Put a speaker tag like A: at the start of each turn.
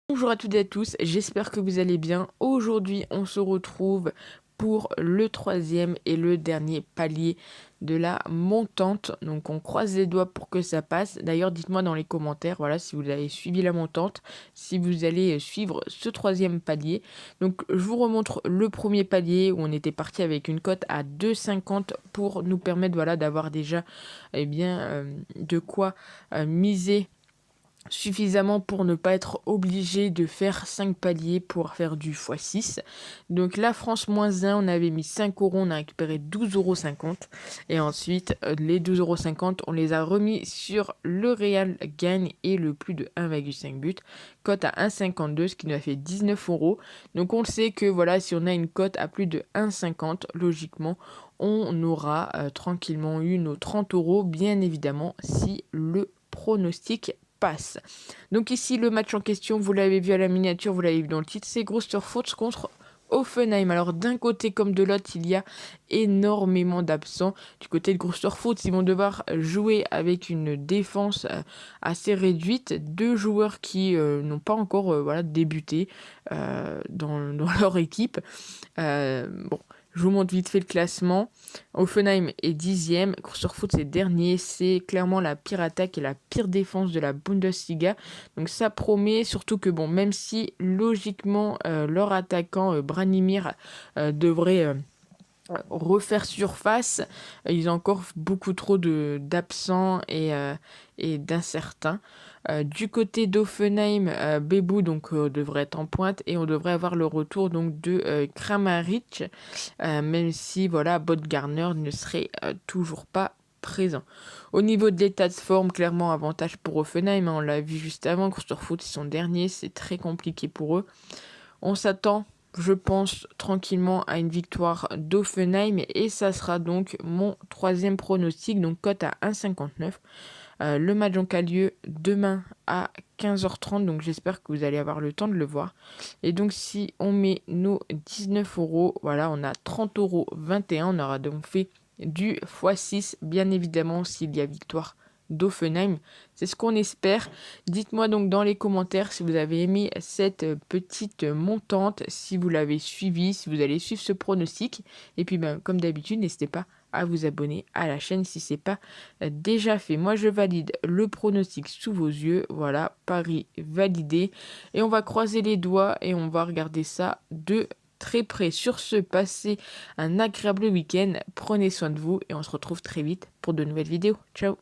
A: Bonjour à toutes et à tous, j'espère que vous allez bien. Aujourd'hui, on se retrouve pour le troisième et le dernier palier de la montante. Donc on croise les doigts pour que ça passe. D'ailleurs, dites-moi dans les commentaires, voilà, si vous avez suivi la montante, si vous allez suivre ce troisième palier. Donc je vous remontre le premier palier où on était parti avec une cote à 2,50 pour nous permettre, voilà, d'avoir déjà de quoi miser suffisamment pour ne pas être obligé de faire 5 paliers pour faire du x6. Donc la France -1, on avait mis 5 €, on a récupéré 12,50 €. Et ensuite, les 12,50 €, on les a remis sur le Real gagne et le plus de 1,5 but. Cote à 1,52, ce qui nous a fait 19 €. Donc on le sait que voilà, si on a une cote à plus de 1,50, logiquement, on aura tranquillement eu nos 30 €, bien évidemment, si le pronostic passe. Donc ici, le match en question, vous l'avez vu à la miniature, vous l'avez vu dans le titre, c'est Greuther contre Hoffenheim. Alors d'un côté comme de l'autre, il y a énormément d'absents. Du côté de Greuther, ils vont devoir jouer avec une défense assez réduite. Deux joueurs qui n'ont pas encore débuté dans leur équipe. Bon, je vous montre vite fait le classement. Hoffenheim est 10e, Greuther c'est dernier. C'est clairement la pire attaque et la pire défense de la Bundesliga. Donc ça promet, surtout que bon, même si logiquement leur attaquant Branimir devrait refaire surface, ils ont encore beaucoup trop d'absents et d'incertains. Du côté d'Offenheim, Bebou devrait être en pointe et on devrait avoir le retour donc de Kramaric, même si voilà, Botgarner ne serait toujours pas présent. Au niveau de l'état de forme, clairement avantage pour Offenheim, on l'a vu juste avant, Greuther ils sont derniers, c'est très compliqué pour eux. On s'attend, je pense, tranquillement à une victoire d'Offenheim et ça sera donc mon troisième pronostic, donc cote à 1,59. Le match donc a lieu demain à 15h30, donc j'espère que vous allez avoir le temps de le voir. Et donc si on met nos 19 €, voilà, on a 30,21 €, on aura donc fait du x6, bien évidemment, s'il y a victoire d'Offenheim. C'est ce qu'on espère. Dites-moi donc dans les commentaires si vous avez aimé cette petite montante, si vous l'avez suivi, si vous allez suivre ce pronostic. Et puis comme d'habitude, n'hésitez pas à vous abonner à la chaîne si ce n'est pas déjà fait. Moi je valide le pronostic sous vos yeux. Voilà, pari validé. Et on va croiser les doigts et on va regarder ça de très près. Sur ce, passez un agréable week-end. Prenez soin de vous et on se retrouve très vite pour de nouvelles vidéos. Ciao!